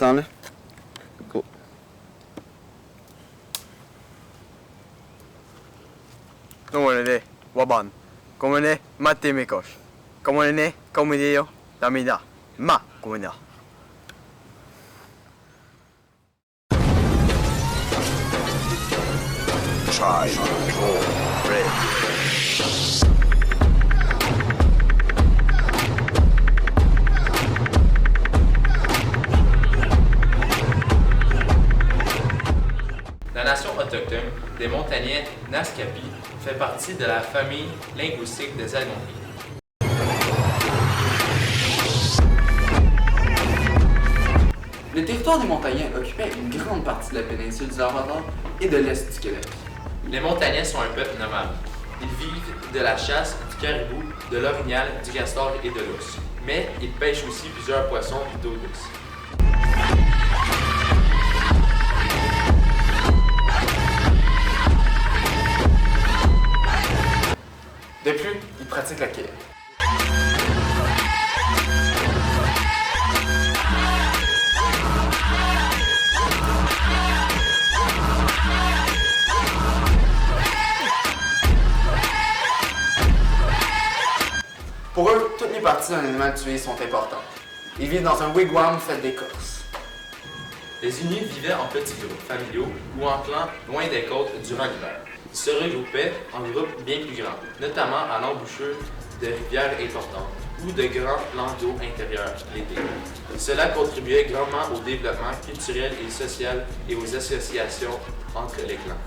Attends là. Go. Nungulele, waban. Komene, matemikos. Komene, komedio, damida. Ma, komena. Try, control, red. La nation autochtone des montagnais Naskapi fait partie de la famille linguistique des Algonquins. Le territoire des montagnais occupait une grande partie de la péninsule du Labrador et de l'est du Québec. Les montagnais sont un peuple nomade. Ils vivent de la chasse, du caribou, de l'orignal, du castor et de l'ours. Mais ils pêchent aussi plusieurs poissons d'eau douce. De plus, ils pratiquent la quai. Pour eux, toutes les parties d'un animal tué sont importantes. Ils vivent dans un wigwam fait d'écorce. Les Inuits vivaient en petits groupes familiaux ou en clans loin des côtes durant l'hiver. Ils se regroupaient en groupes bien plus grands, notamment à l'embouchure de rivières importantes ou de grands plans d'eau intérieurs l'été. Cela contribuait grandement au développement culturel et social et aux associations entre les clans.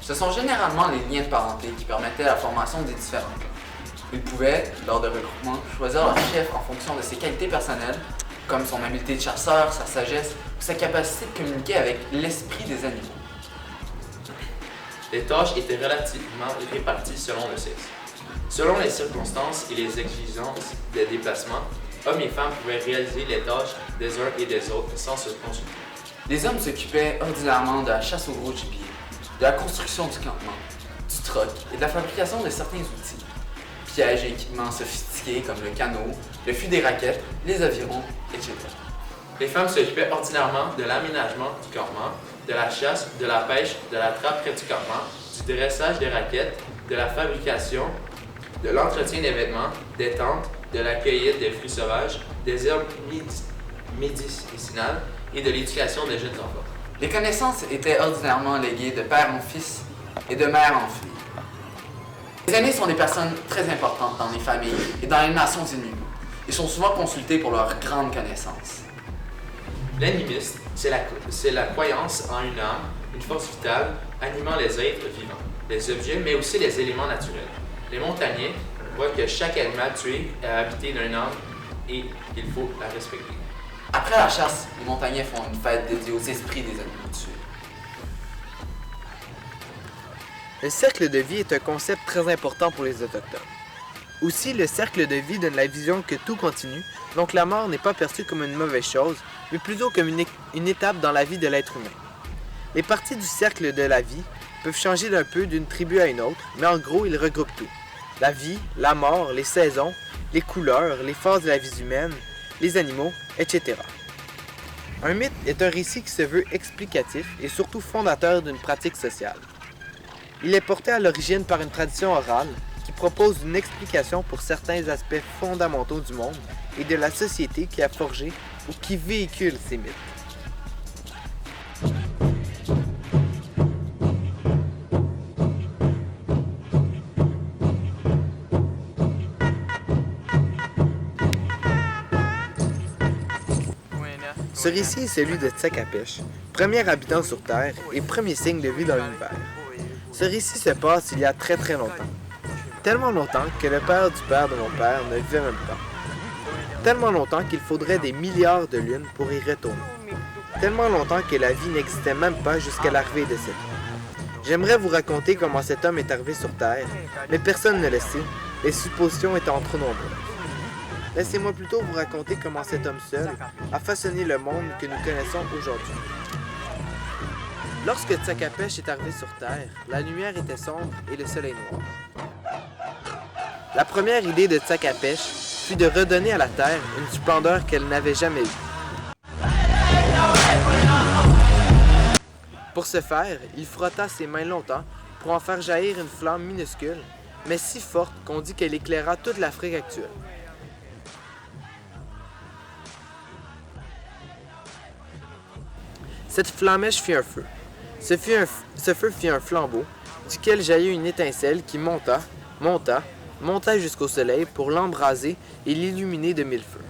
Ce sont généralement les liens de parenté qui permettaient la formation des différents clans. Ils pouvaient, lors de regroupements, choisir leur chef en fonction de ses qualités personnelles, comme son habileté de chasseur, sa sagesse ou sa capacité de communiquer avec l'esprit des animaux. Les tâches étaient relativement réparties selon le sexe. Selon les circonstances et les exigences des déplacements, hommes et femmes pouvaient réaliser les tâches des uns et des autres sans se consulter. Les hommes s'occupaient ordinairement de la chasse au gros gibier, de la construction du campement, du troc et de la fabrication de certains outils. Pièges et équipements sophistiqués comme le canot, le fût des raquettes, les avirons, etc. Les femmes s'occupaient ordinairement de l'aménagement du campement, de la chasse, de la pêche, de la trappe près du campement, du dressage des raquettes, de la fabrication, de l'entretien des vêtements, des tentes, de la cueillette des fruits sauvages, des herbes médicinales et de l'éducation des jeunes enfants. Les connaissances étaient ordinairement léguées de père en fils et de mère en fille. Les aînés sont des personnes très importantes dans les familles et dans les nations inues. Ils sont souvent consultés pour leurs grandes connaissances. L'animisme, c'est la croyance en une âme, une force vitale, animant les êtres vivants, les objets, mais aussi les éléments naturels. Les montagnais voient que chaque animal tué est habité d'une âme et il faut la respecter. Après la chasse, les montagnais font une fête dédiée aux esprits des animaux tués. Le cercle de vie est un concept très important pour les Autochtones. Aussi, le cercle de vie donne la vision que tout continue, donc la mort n'est pas perçue comme une mauvaise chose, mais plutôt comme une étape dans la vie de l'être humain. Les parties du cercle de la vie peuvent changer d'un peu d'une tribu à une autre, mais en gros, ils regroupent tout. La vie, la mort, les saisons, les couleurs, les phases de la vie humaine, les animaux, etc. Un mythe est un récit qui se veut explicatif et surtout fondateur d'une pratique sociale. Il est porté à l'origine par une tradition orale qui propose une explication pour certains aspects fondamentaux du monde et de la société qui a forgé ou qui véhicule ces mythes. Ce récit est celui de Tsakapèche, premier habitant sur Terre et premier signe de vie dans l'univers. Ce récit se passe il y a très longtemps. Tellement longtemps que le père du père de mon père ne vivait même pas. Tellement longtemps qu'il faudrait des milliards de lunes pour y retourner. Tellement longtemps que la vie n'existait même pas jusqu'à l'arrivée de cet homme. J'aimerais vous raconter comment cet homme est arrivé sur Terre, mais personne ne le sait, les suppositions étant trop nombreuses. Laissez-moi plutôt vous raconter comment cet homme seul a façonné le monde que nous connaissons aujourd'hui. Lorsque Tsakapèche est arrivé sur Terre, la lumière était sombre et le soleil noir. La première idée de Tsakapèche fut de redonner à la Terre une splendeur qu'elle n'avait jamais eue. Pour ce faire, il frotta ses mains longtemps pour en faire jaillir une flamme minuscule, mais si forte qu'on dit qu'elle éclaira toute l'Afrique actuelle. Cette flammèche fit un feu. Ce feu fit un flambeau, duquel jaillit une étincelle qui monta jusqu'au soleil pour l'embraser et l'illuminer de mille feux.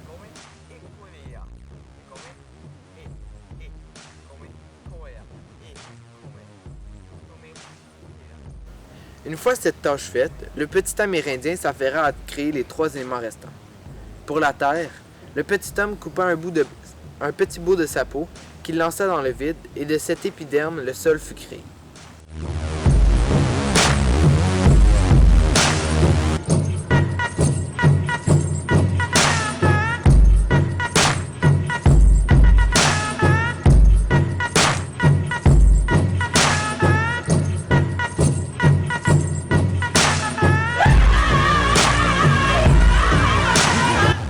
Une fois cette tâche faite, le petit Amérindien s'affaira à créer les 3 éléments restants. Pour la terre, le petit homme coupa un petit bout de sa peau qu'il lança dans le vide, et de cet épiderme, le sol fut créé.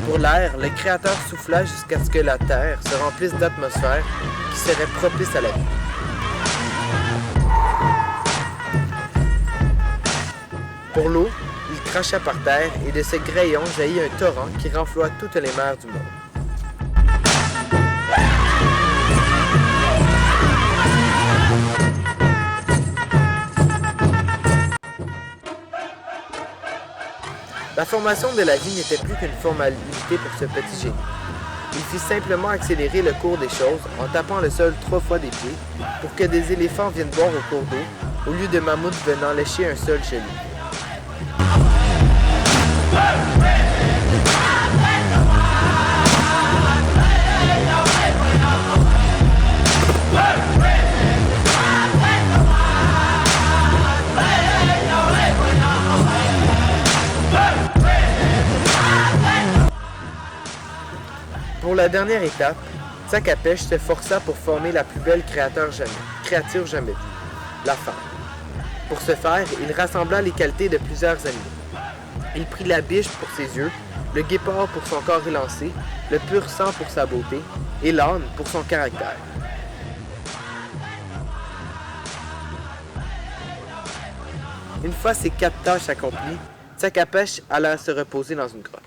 Pour l'air, le Créateur souffla jusqu'à ce que la terre se remplisse d'atmosphère qui serait propice à la vie. Pour l'eau, il cracha par terre et de ce graillon jaillit un torrent qui renfloua toutes les mers du monde. La formation de la vie n'était plus qu'une formalité pour ce petit génie. Il fit simplement accélérer le cours des choses en tapant le sol 3 fois des pieds pour que des éléphants viennent boire au cours d'eau au lieu de mammouths venant lécher un sol chez lui. Pour la dernière étape, Tsakapèche se força pour former la plus belle créature jamais vue, la femme. Pour ce faire, il rassembla les qualités de plusieurs animaux. Il prit la biche pour ses yeux, le guépard pour son corps élancé, le pur sang pour sa beauté et l'âne pour son caractère. Une fois ces 4 tâches accomplies, Tsakapèche alla se reposer dans une grotte.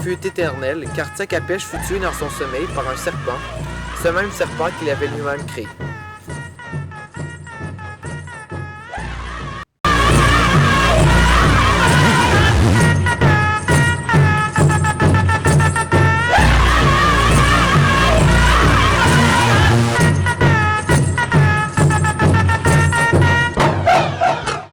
Fut éternel, car Tsakapèche fut tué dans son sommeil par un serpent, ce même serpent qu'il avait lui-même créé.